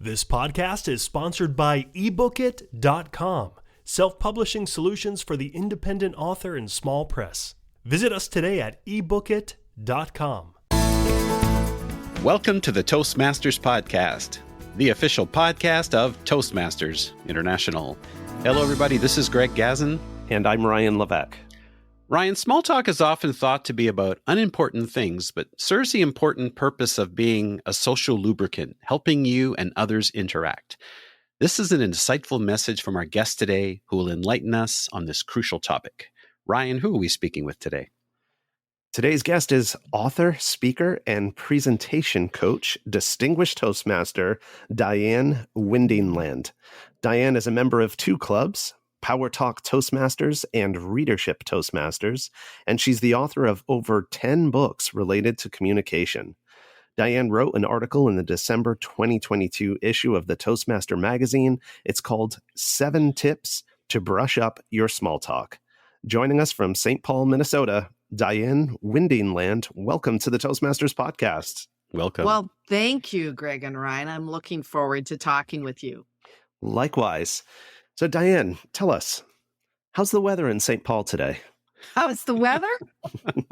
This podcast is sponsored by ebookit.com, self-publishing solutions for the independent author and small press. Visit us today at ebookit.com. Welcome to the Toastmasters Podcast, the official podcast of Toastmasters International. Hello, everybody. This is Greg Gazin. And I'm Ryan Levesque. Ryan, small talk is often thought to be about unimportant things, but serves the important purpose of being a social lubricant, helping you and others interact. This is an insightful message from our guest today who will enlighten us on this crucial topic. Ryan, who are we speaking with today? Today's guest is author, speaker, and presentation coach, distinguished Toastmaster, Diane Windingland. Diane is a member of two clubs, Power Talk Toastmasters and Readership Toastmasters, and she's the author of over 10 books related to communication. Diane wrote an article in the December 2022 issue of the Toastmaster magazine. It's called 7 Tips to Brush Up Your Small Talk. Joining us from St. Paul, Minnesota, Diane Windingland. Welcome to the Toastmasters podcast. Welcome. Well, thank you, Greg and Ryan. I'm looking forward to talking with you. Likewise. So, Diane, tell us, how's the weather in St. Paul today? How's the weather?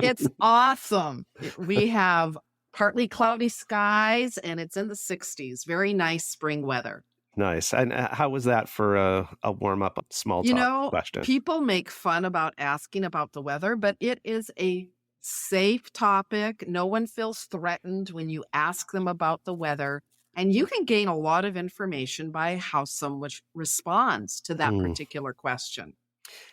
It's awesome. We have partly cloudy skies, and it's in the 60s. Very nice spring weather. Nice. And how was that for a warm-up small talk question? People make fun about asking about the weather, but it is a safe topic. No one feels threatened when you ask them about the weather. And you can gain a lot of information by how someone responds to that particular question.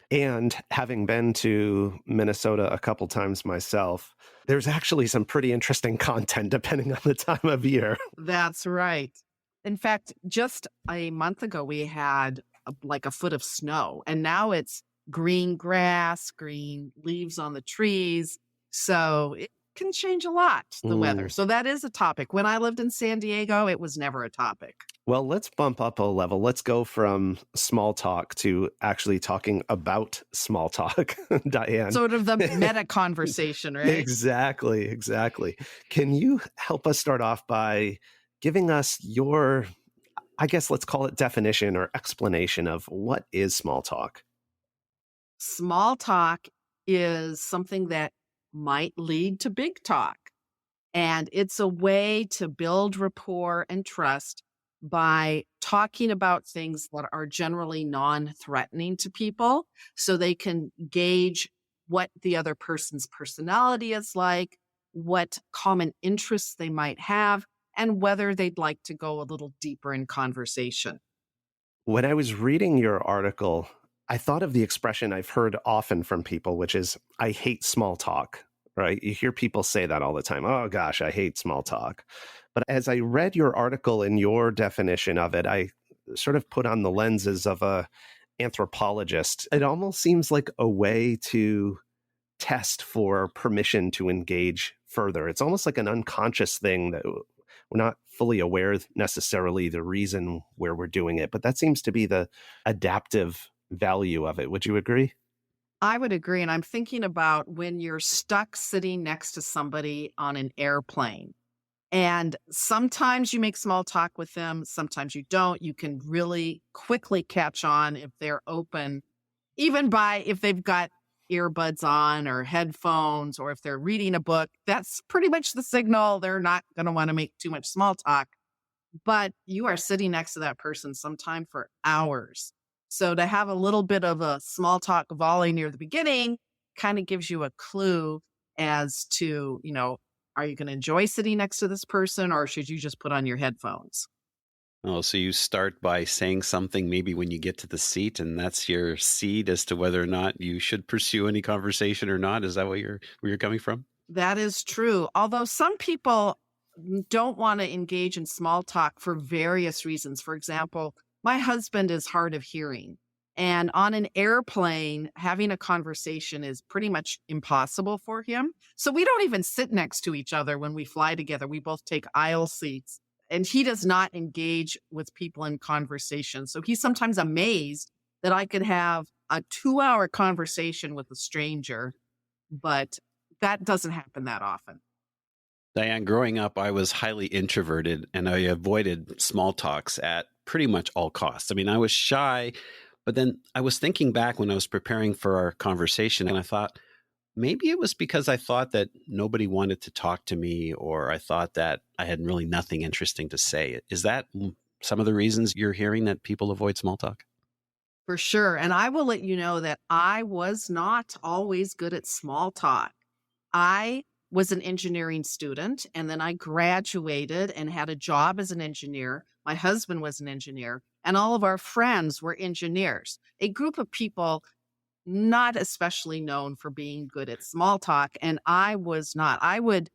And having been to Minnesota a couple times myself, there's actually some pretty interesting content depending on the time of year. That's right. In fact, just a month ago, we had like a foot of snow, and now it's green grass, green leaves on the trees. So it can change a lot, the weather. So that is a topic. When I lived in San Diego, it was never a topic. Well, let's bump up a level. Let's go from small talk to actually talking about small talk, Diane. Sort of the meta conversation, right? Exactly. Can you help us start off by giving us your, I guess let's call it definition or explanation of what is small talk? Small talk is something that might lead to big talk. And it's a way to build rapport and trust by talking about things that are generally non-threatening to people so they can gauge what the other person's personality is like, what common interests they might have, and whether they'd like to go a little deeper in conversation. When I was reading your article, I thought of the expression I've heard often from people, which is, I hate small talk, right? You hear people say that all the time. Oh gosh, I hate small talk. But as I read your article and your definition of it, I sort of put on the lenses of a anthropologist. It almost seems like a way to test for permission to engage further. It's almost like an unconscious thing that we're not fully aware necessarily the reason where we're doing it, but that seems to be the adaptive value of it. Would you agree? I would agree. And I'm thinking about when you're stuck sitting next to somebody on an airplane. And sometimes you make small talk with them, sometimes you don't. You can really quickly catch on if they're open, even by if they've got earbuds on or headphones, or if they're reading a book. That's pretty much the signal. They're not going to want to make too much small talk. But you are sitting next to that person sometime for hours. So to have a little bit of a small talk volley near the beginning kind of gives you a clue as to, are you going to enjoy sitting next to this person, or should you just put on your headphones? Oh, so you start by saying something maybe when you get to the seat, and that's your seed as to whether or not you should pursue any conversation or not. Is that where you're coming from? That is true. Although some people don't want to engage in small talk for various reasons. For example, my husband is hard of hearing, and on an airplane, having a conversation is pretty much impossible for him. So we don't even sit next to each other when we fly together. We both take aisle seats, and he does not engage with people in conversation. So he's sometimes amazed that I could have a 2-hour conversation with a stranger, but that doesn't happen that often. Diane, growing up, I was highly introverted and I avoided small talks at pretty much all costs. I mean, I was shy, but then I was thinking back when I was preparing for our conversation and I thought, maybe it was because I thought that nobody wanted to talk to me, or I thought that I had really nothing interesting to say. Is that some of the reasons you're hearing that people avoid small talk? For sure. And I will let you know that I was not always good at small talk. I was an engineering student and then I graduated and had a job as an engineer. My husband was an engineer and all of our friends were engineers. A group of people not especially known for being good at small talk. And I was not. I would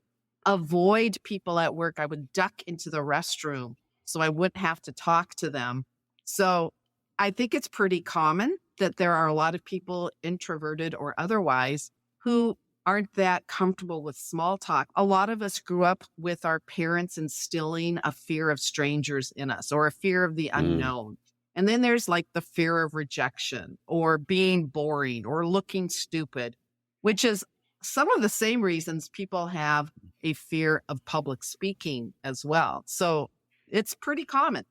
avoid people at work. I would duck into the restroom so I wouldn't have to talk to them. So I think it's pretty common that there are a lot of people, introverted or otherwise, who aren't that comfortable with small talk. A lot of us grew up with our parents instilling a fear of strangers in us or a fear of the unknown. And then there's like the fear of rejection or being boring or looking stupid, which is some of the same reasons people have a fear of public speaking as well. So it's pretty common.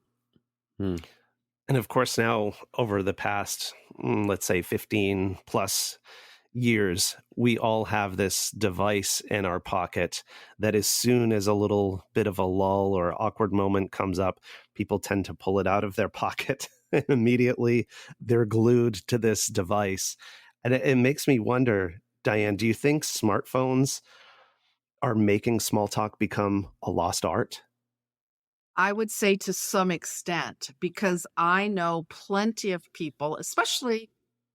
And of course, now over the past, let's say 15 plus years, we all have this device in our pocket that as soon as a little bit of a lull or awkward moment comes up, people tend to pull it out of their pocket and immediately they're glued to this device. And it makes me wonder, Diane, do you think smartphones are making small talk become a lost art? I would say to some extent, because I know plenty of people, especially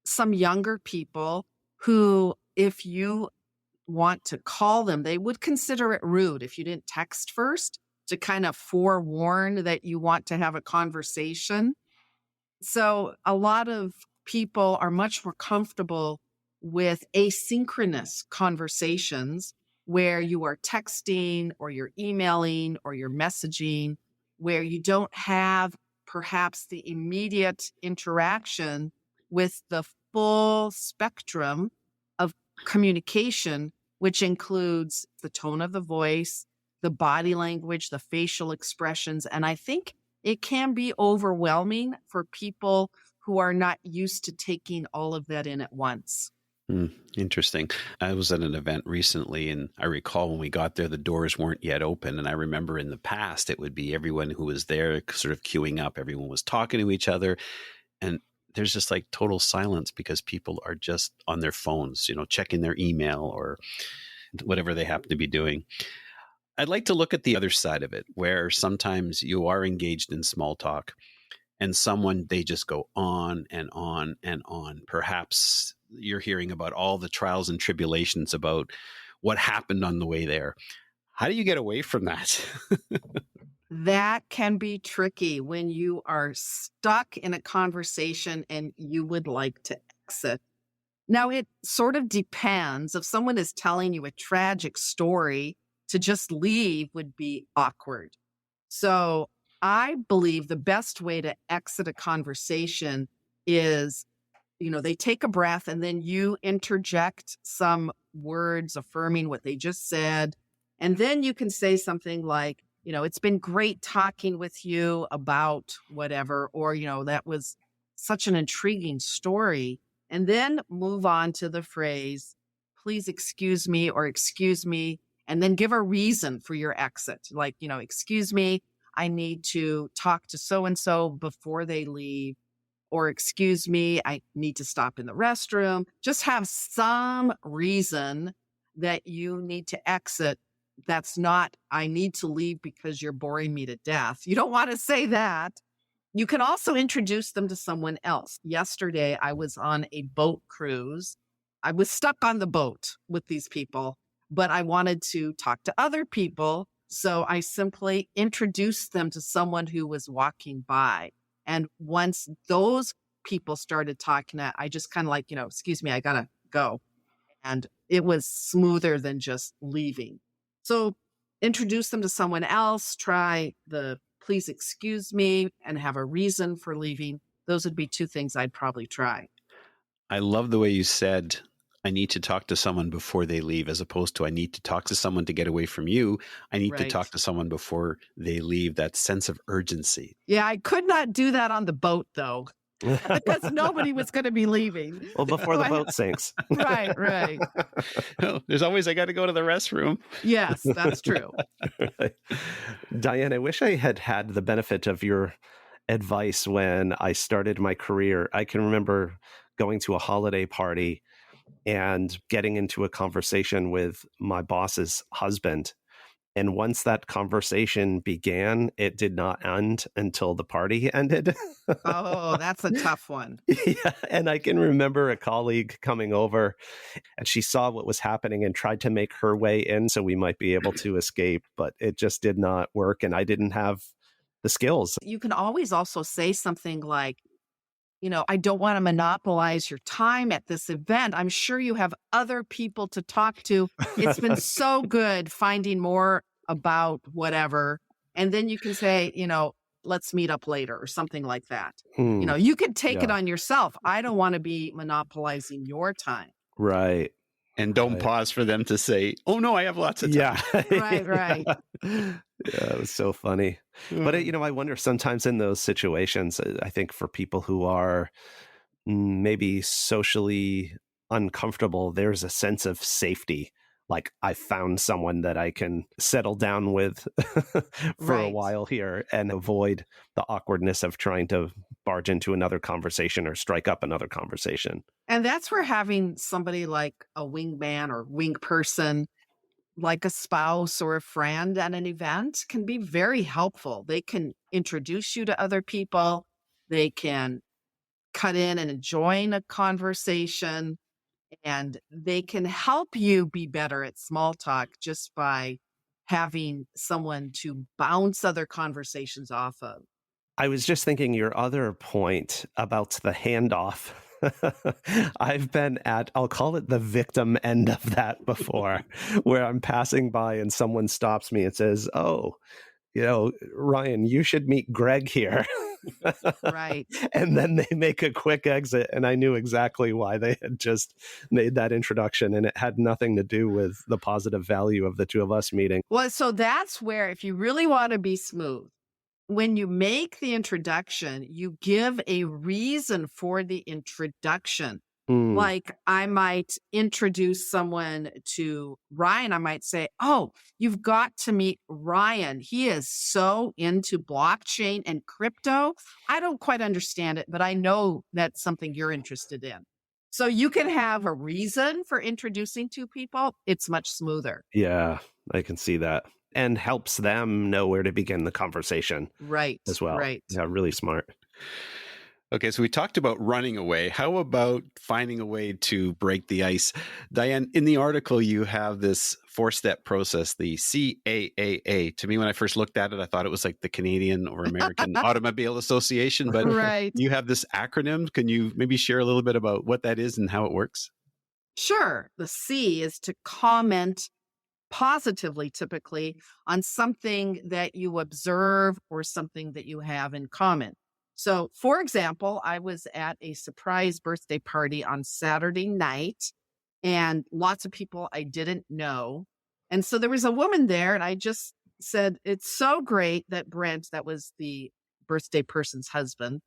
some younger people, who, if you want to call them, they would consider it rude if you didn't text first to kind of forewarn that you want to have a conversation. So a lot of people are much more comfortable with asynchronous conversations where you are texting or you're emailing or you're messaging, where you don't have perhaps the immediate interaction with the full spectrum of communication, which includes the tone of the voice, the body language, the facial expressions. And I think it can be overwhelming for people who are not used to taking all of that in at once. Interesting. I was at an event recently, and I recall when we got there, the doors weren't yet open. And I remember in the past, it would be everyone who was there sort of queuing up. Everyone was talking to each other. And there's just like total silence because people are just on their phones, checking their email or whatever they happen to be doing. I'd like to look at the other side of it, where sometimes you are engaged in small talk and they just go on and on and on. Perhaps you're hearing about all the trials and tribulations about what happened on the way there. How do you get away from that? That can be tricky when you are stuck in a conversation and you would like to exit. Now, it sort of depends. If someone is telling you a tragic story, to just leave would be awkward. So I believe the best way to exit a conversation is, they take a breath and then you interject some words affirming what they just said. And then you can say something like, it's been great talking with you about whatever, or, that was such an intriguing story. And then move on to the phrase, please excuse me, or excuse me, and then give a reason for your exit. Like, excuse me, I need to talk to so-and-so before they leave, or excuse me, I need to stop in the restroom. Just have some reason that you need to exit. That's not, I need to leave because you're boring me to death. You don't want to say that. You can also introduce them to someone else. Yesterday, I was on a boat cruise. I was stuck on the boat with these people, but I wanted to talk to other people. So I simply introduced them to someone who was walking by. And once those people started talking, I just kind of like, excuse me, I got to go. And it was smoother than just leaving. So introduce them to someone else, try the please excuse me, and have a reason for leaving. Those would be two things I'd probably try. I love the way you said, I need to talk to someone before they leave, as opposed to I need to talk to someone to get away from you. I need to Right. talk to someone before they leave. That sense of urgency. Yeah, I could not do that on the boat, though, because nobody was going to be leaving. Well, before So the I- boat sinks. Right. Oh, there's always, I got to go to the restroom. Yes, that's true. Diane, I wish I had had the benefit of your advice when I started my career. I can remember going to a holiday party and getting into a conversation with my boss's husband. And once that conversation began, it did not end until the party ended. Oh, that's a tough one. Yeah, and I can remember a colleague coming over and she saw what was happening and tried to make her way in so we might be able to escape, but it just did not work and I didn't have the skills. You can always also say something like, I don't want to monopolize your time at this event. I'm sure you have other people to talk to. It's been so good finding more about whatever. And then you can say, let's meet up later or something like that. You can take it on yourself. I don't want to be monopolizing your time. Right. And don't pause for them to say, oh, no, I have lots of time. Yeah. Right. Yeah, it was so funny. But, I wonder sometimes in those situations, I think for people who are maybe socially uncomfortable, there's a sense of safety. Like I found someone that I can settle down with for a while here and avoid the awkwardness of trying to barge into another conversation or strike up another conversation. And that's where having somebody like a wingman or wing person, like a spouse or a friend at an event, can be very helpful. They can introduce you to other people. They can cut in and join a conversation. And they can help you be better at small talk just by having someone to bounce other conversations off of. I was just thinking your other point about the handoff. I've been at, I'll call it the victim end of that before, where I'm passing by and someone stops me and says, oh, Ryan, you should meet Greg here. Right. And then they make a quick exit. And I knew exactly why they had just made that introduction. And it had nothing to do with the positive value of the two of us meeting. Well, so that's where, if you really want to be smooth, when you make the introduction, you give a reason for the introduction. Like I might introduce someone to Ryan. I might say, oh, you've got to meet Ryan. He is so into blockchain and crypto. I don't quite understand it, but I know that's something you're interested in. So you can have a reason for introducing two people. It's much smoother. Yeah, I can see that. And helps them know where to begin the conversation. Right. As well. Right. Yeah, really smart. Okay, so we talked about running away. How about finding a way to break the ice? Diane, in the article, you have this 4-step process, the CAAA. To me, when I first looked at it, I thought it was like the Canadian or American Automobile Association, but you have this acronym. Can you maybe share a little bit about what that is and how it works? Sure. The C is to comment positively, typically, on something that you observe or something that you have in common. So, for example, I was at a surprise birthday party on Saturday night and lots of people I didn't know. And so there was a woman there and I just said, it's so great that Brent, that was the birthday person's husband,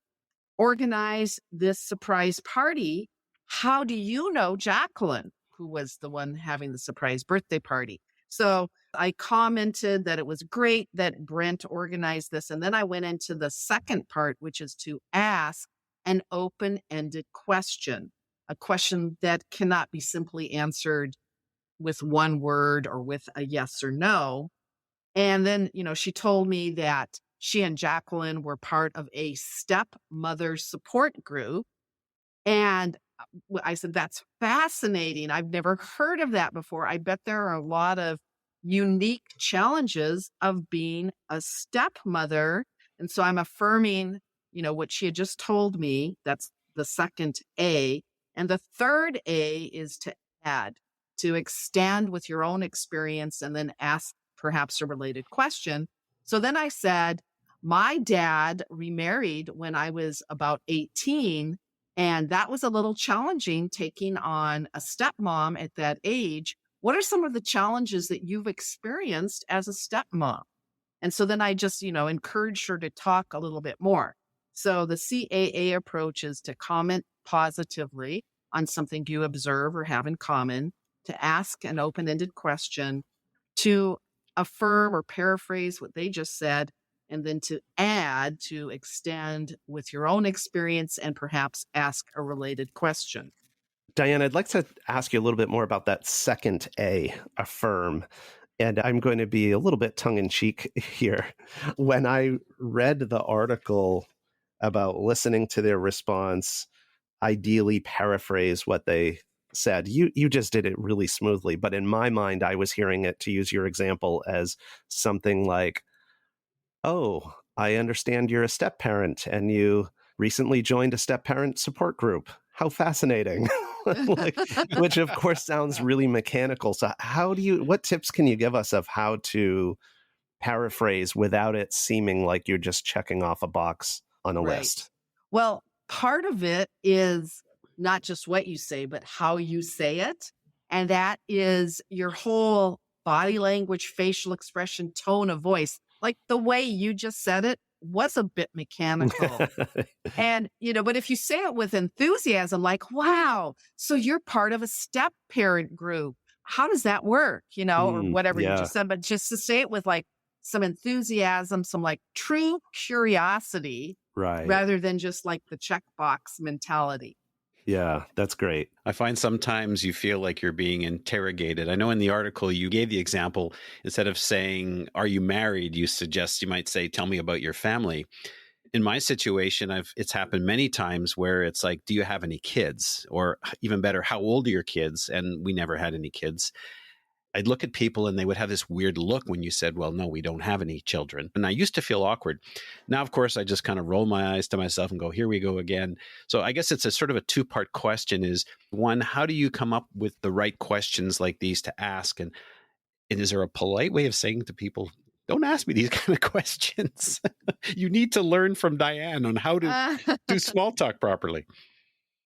organized this surprise party. How do you know Jacqueline, who was the one having the surprise birthday party? So I commented that it was great that Brent organized this. And then I went into the second part, which is to ask an open-ended question, a question that cannot be simply answered with one word or with a yes or no. And then, she told me that she and Jacqueline were part of a stepmother support group. And I said, that's fascinating. I've never heard of that before. I bet there are a lot of unique challenges of being a stepmother. And so I'm affirming, what she had just told me. That's the second A. And the third A is to add, to extend with your own experience and then ask perhaps a related question. So then I said, my dad remarried when I was about 18. And that was a little challenging taking on a stepmom at that age. What are some of the challenges that you've experienced as a stepmom? And so then I just, encouraged her to talk a little bit more. So the CAA approach is to comment positively on something you observe or have in common, to ask an open-ended question, to affirm or paraphrase what they just said, and then to add, to extend with your own experience and perhaps ask a related question. Diane, I'd like to ask you a little bit more about that second A, affirm. And I'm going to be a little bit tongue-in-cheek here. When I read the article about listening to their response, ideally paraphrase what they said, you just did it really smoothly. But in my mind, I was hearing it, to use your example, as something like, oh, I understand you're a step parent and you recently joined a step parent support group. How fascinating. Which of course sounds really mechanical. So what tips can you give us of how to paraphrase without it seeming like you're just checking off a box on a list? Well, part of it is not just what you say, but how you say it. And that is your whole body language, facial expression, tone of voice. Like the way you just said it was a bit mechanical. And, but if you say it with enthusiasm, like, wow, so you're part of a step parent group. How does that work? Or whatever you just said, but just to say it with like some enthusiasm, some like true curiosity, right, rather than just like the checkbox mentality. Yeah, that's great. I find sometimes you feel like you're being interrogated. I know in the article you gave the example, instead of saying, are you married? You might say, tell me about your family. In my situation, it's happened many times where it's like, do you have any kids? Or even better, how old are your kids? And we never had any kids. I'd look at people and they would have this weird look when you said, well, no, we don't have any children. And I used to feel awkward. Now, of course, I just kind of roll my eyes to myself and go, here we go again. So I guess it's a sort of a two-part question is, one, how do you come up with the right questions like these to ask? And is there a polite way of saying to people, don't ask me these kind of questions? You need to learn from Diane on how to do small talk properly.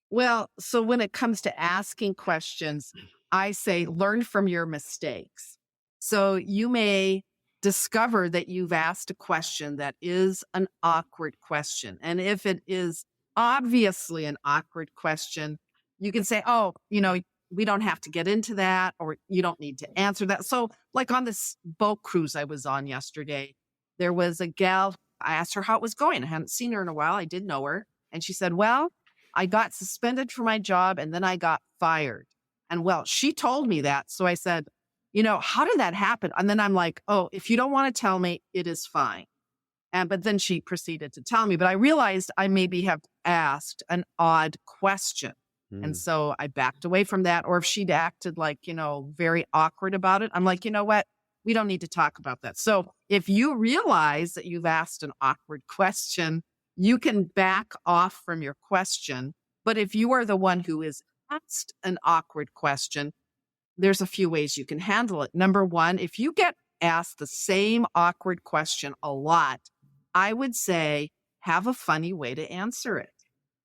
Well, so when it comes to asking questions, I say learn from your mistakes. So you may discover that you've asked a question that is an awkward question. And if it is obviously an awkward question, you can say, oh, we don't have to get into that, or you don't need to answer that. So like on this boat cruise I was on yesterday, there was a gal, I asked her how it was going. I hadn't seen her in a while. I did know her. And she said, well, I got suspended from my job and then I got fired. And well, she told me that. So I said, how did that happen? And then I'm like, oh, if you don't want to tell me, it is fine. But then she proceeded to tell me, but I realized I maybe have asked an odd question. And so I backed away from that. Or if she'd acted like, very awkward about it, I'm like, you know what? We don't need to talk about that. So if you realize that you've asked an awkward question, you can back off from your question. But if you are the one who is asked an awkward question, there's a few ways you can handle it. Number one, if you get asked the same awkward question a lot, I would say have a funny way to answer it.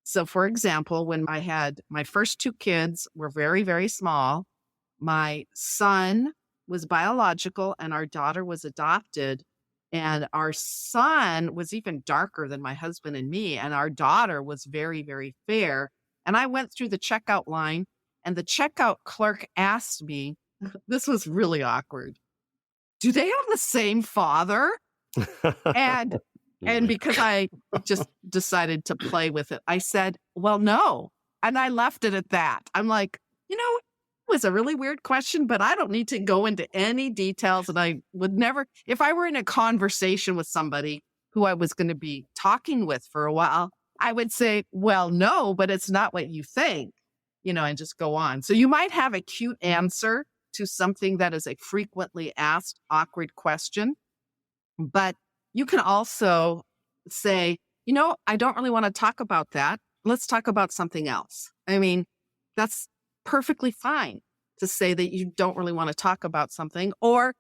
So for example, when I had my first two kids were very, very small, my son was biological and our daughter was adopted. And our son was even darker than my husband and me. And our daughter was very, very fair. And I went through the checkout line and the checkout clerk asked me, this was really awkward, do they have the same father? And because I just decided to play with it, I said, well, no. And I left it at that. I'm like, it was a really weird question, but I don't need to go into any details. And I would never, if I were in a conversation with somebody who I was going to be talking with for a while, I would say, well, no, but it's not what you think, and just go on. So you might have a cute answer to something that is a frequently asked awkward question, but you can also say, I don't really want to talk about that. Let's talk about something else. I mean, that's perfectly fine to say that you don't really want to talk about something. Or,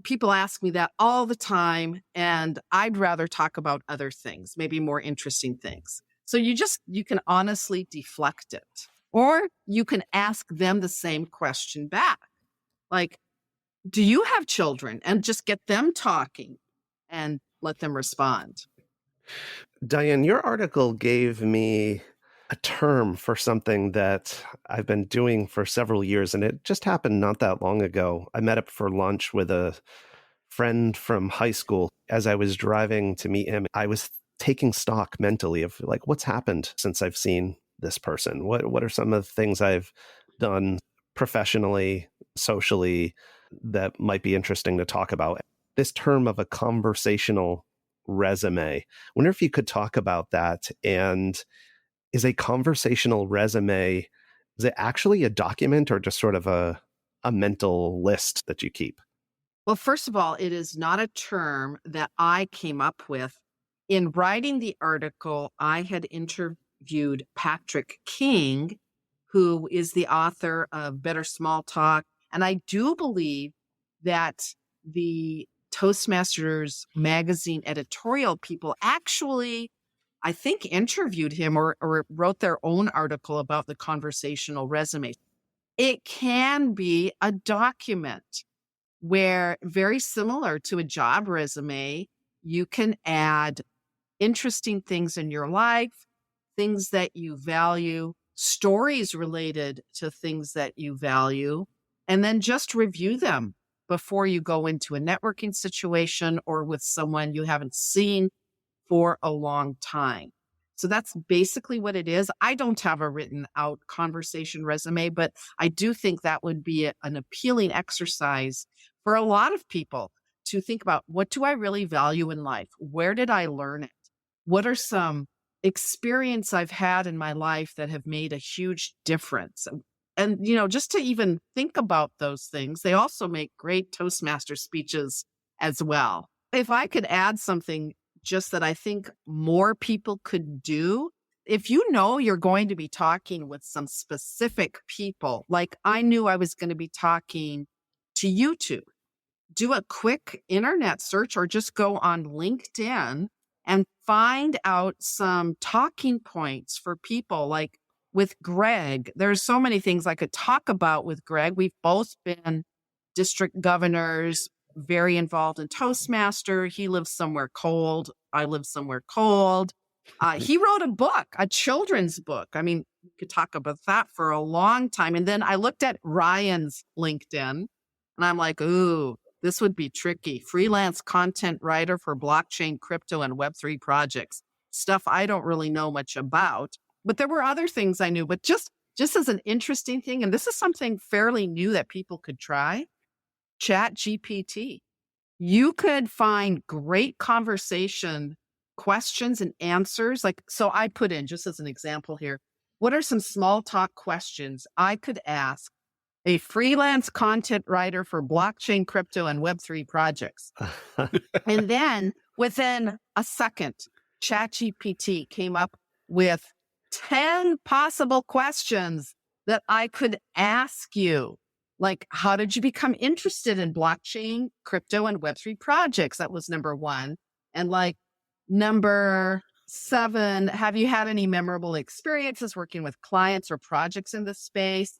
people ask me that all the time, and I'd rather talk about other things, maybe more interesting things. So you can honestly deflect it, or you can ask them the same question back. Like, do you have children? And just get them talking and let them respond. Diane, your article gave me a term for something that I've been doing for several years, and it just happened not that long ago. I met up for lunch with a friend from high school. As I was driving to meet him, I was taking stock mentally of like, what's happened since I've seen this person? What are some of the things I've done professionally, socially, that might be interesting to talk about? This term of a conversational resume. I wonder if you could talk about that. And is a conversational resume, is it actually a document or just sort of a mental list that you keep? Well, first of all, it is not a term that I came up with. In writing the article, I had interviewed Patrick King, who is the author of Better Small Talk. And I do believe that the Toastmasters magazine editorial people actually, I think, interviewed him or wrote their own article about the conversational resume. It can be a document where, very similar to a job resume, you can add interesting things in your life, things that you value, stories related to things that you value, and then just review them before you go into a networking situation or with someone you haven't seen for a long time. So that's basically what it is. I don't have a written out conversation resume, but I do think that would be an appealing exercise for a lot of people to think about, what do I really value in life? Where did I learn it? What are some experience I've had in my life that have made a huge difference? And, just to even think about those things, they also make great Toastmaster speeches as well. If I could add something just that I think more people could do, if you know you're going to be talking with some specific people, like I knew I was going to be talking to you two, do a quick internet search or just go on LinkedIn and find out some talking points for people. Like with Greg, there's so many things I could talk about with Greg. We've both been district governors, very involved in Toastmaster. He lives somewhere cold. I live somewhere cold. He wrote a book, a children's book. I mean, we could talk about that for a long time. And then I looked at Ryan's LinkedIn and I'm like, ooh, this would be tricky. Freelance content writer for blockchain, crypto, and Web3 projects. Stuff I don't really know much about. But there were other things I knew. But just as an interesting thing, and this is something fairly new that people could try, Chat GPT. You could find great conversation questions and answers. Like, so I put in, just as an example here, what are some small talk questions I could ask a freelance content writer for blockchain, crypto, and Web3 projects? And then within a second, ChatGPT came up with 10 possible questions that I could ask you. Like, how did you become interested in blockchain, crypto, and Web3 projects? That was number 1. And like number 7, have you had any memorable experiences working with clients or projects in this space?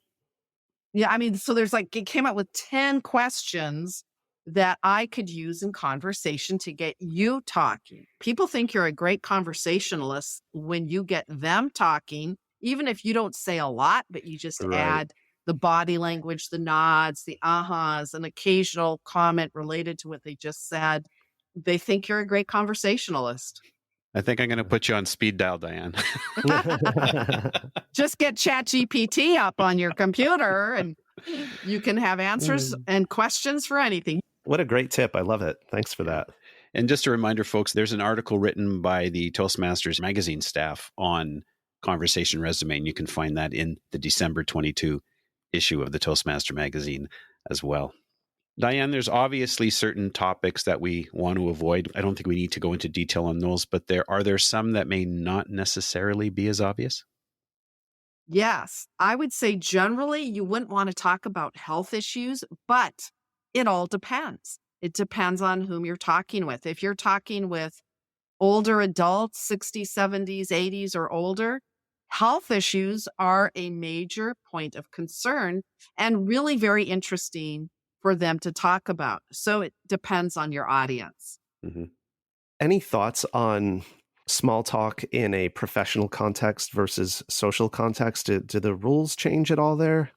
Yeah, I mean, so there's like, it came up with 10 questions that I could use in conversation to get you talking. People think you're a great conversationalist when you get them talking, even if you don't say a lot, but you just add the body language, the nods, the ahas, an occasional comment related to what they just said. They think you're a great conversationalist. I think I'm going to put you on speed dial, Diane. Just get ChatGPT up on your computer and you can have answers and questions for anything. What a great tip. I love it. Thanks for that. And just a reminder, folks, there's an article written by the Toastmasters magazine staff on conversation resume, and you can find that in the December 22 issue of the Toastmaster magazine as well. Diane, there's obviously certain topics that we want to avoid. I don't think we need to go into detail on those, but are there some that may not necessarily be as obvious? Yes, I would say generally you wouldn't want to talk about health issues, but it all depends. It depends on whom you're talking with. If you're talking with older adults, 60s, 70s, 80s, or older, health issues are a major point of concern and really very interesting for them to talk about. So it depends on your audience. hmm Any thoughts on small talk in a professional context versus social context? Do the rules change at all there?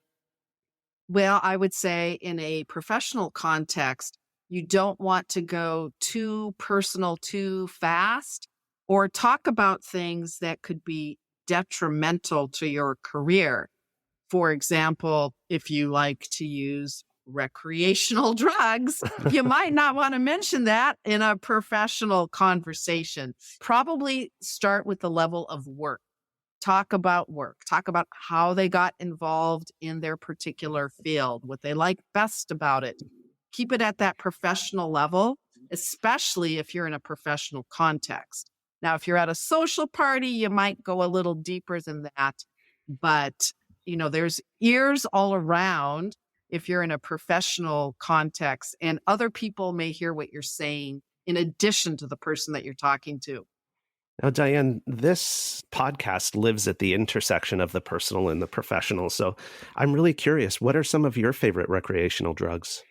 Well, I would say in a professional context, you don't want to go too personal too fast or talk about things that could be detrimental to your career. For example, if you like to use recreational drugs, you might not want to mention that in a professional conversation. Probably start with the level of work. Talk about work, talk about how they got involved in their particular field, what they like best about it. Keep it at that professional level, especially if you're in a professional context. Now, if you're at a social party, you might go a little deeper than that, but there's ears all around if you're in a professional context, and other people may hear what you're saying in addition to the person that you're talking to. Now, Diane, this podcast lives at the intersection of the personal and the professional. So I'm really curious, what are some of your favorite recreational drugs?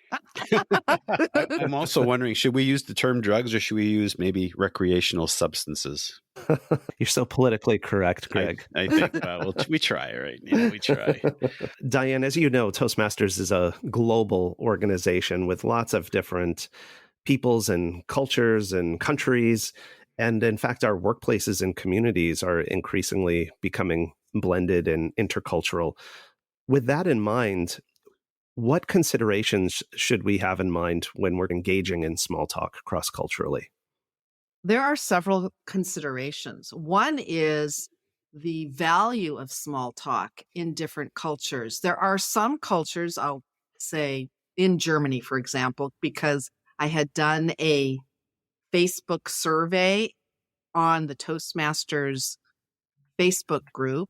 I'm also wondering, should we use the term drugs or should we use maybe recreational substances? You're so politically correct, Greg. I think we try, right? Yeah, we try. Diane, as you know, Toastmasters is a global organization with lots of different peoples and cultures and countries. And in fact, our workplaces and communities are increasingly becoming blended and intercultural. With that in mind, what considerations should we have in mind when we're engaging in small talk cross-culturally? There are several considerations. One is the value of small talk in different cultures. There are some cultures, I'll say in Germany, for example, because I had done a Facebook survey on the Toastmasters Facebook group.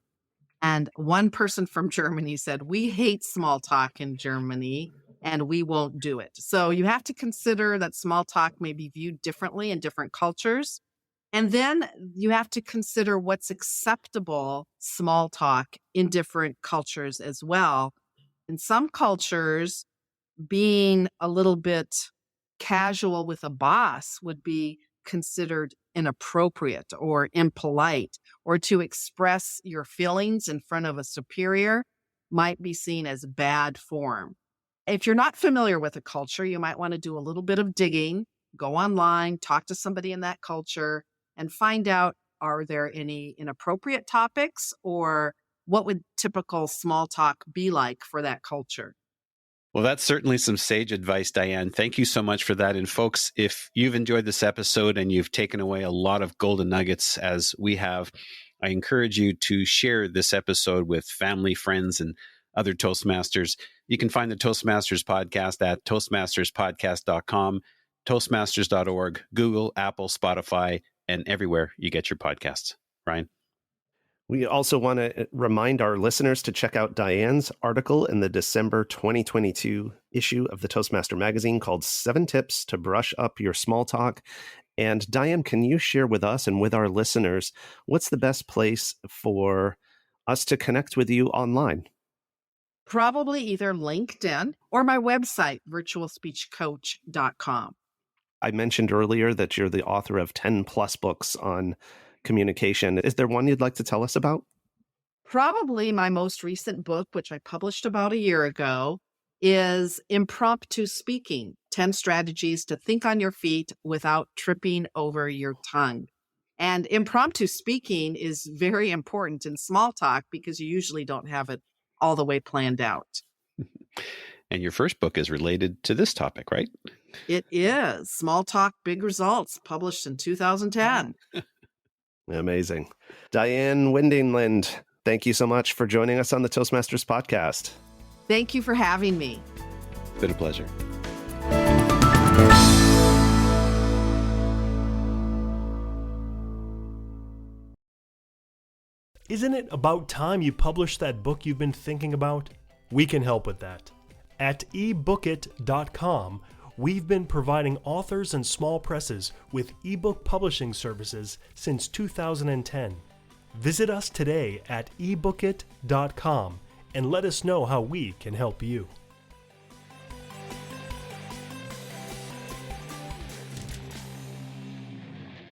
And one person from Germany said, we hate small talk in Germany and we won't do it. So you have to consider that small talk may be viewed differently in different cultures. And then you have to consider what's acceptable small talk in different cultures as well. In some cultures, being a little bit casual with a boss would be considered inappropriate or impolite, or to express your feelings in front of a superior might be seen as bad form. If you're not familiar with a culture, you might want to do a little bit of digging, go online, talk to somebody in that culture, and find out, are there any inappropriate topics, or what would typical small talk be like for that culture? Well, that's certainly some sage advice, Diane. Thank you so much for that. And folks, if you've enjoyed this episode and you've taken away a lot of golden nuggets as we have, I encourage you to share this episode with family, friends, and other Toastmasters. You can find the Toastmasters podcast at toastmasterspodcast.com, toastmasters.org, Google, Apple, Spotify, and everywhere you get your podcasts. Ryan? We also want to remind our listeners to check out Diane's article in the December 2022 issue of the Toastmaster magazine called 7 Tips to Brush Up Your Small Talk. And Diane, can you share with us and with our listeners, what's the best place for us to connect with you online? Probably either LinkedIn or my website, virtualspeechcoach.com. I mentioned earlier that you're the author of 10 plus books on communication. Is there one you'd like to tell us about? Probably my most recent book, which I published about a year ago, is Impromptu Speaking, 10 Strategies to Think on Your Feet Without Tripping Over Your Tongue. And impromptu speaking is very important in small talk because you usually don't have it all the way planned out. And your first book is related to this topic, right? It is. Small Talk, Big Results, published in 2010. Amazing. Diane Windingland, thank you so much for joining us on the Toastmasters podcast. Thank you for having me. It's been a pleasure. Isn't it about time you published that book you've been thinking about? We can help with that. At ebookit.com, We've been providing authors and small presses with ebook publishing services since 2010. Visit us today at ebookit.com and let us know how we can help you.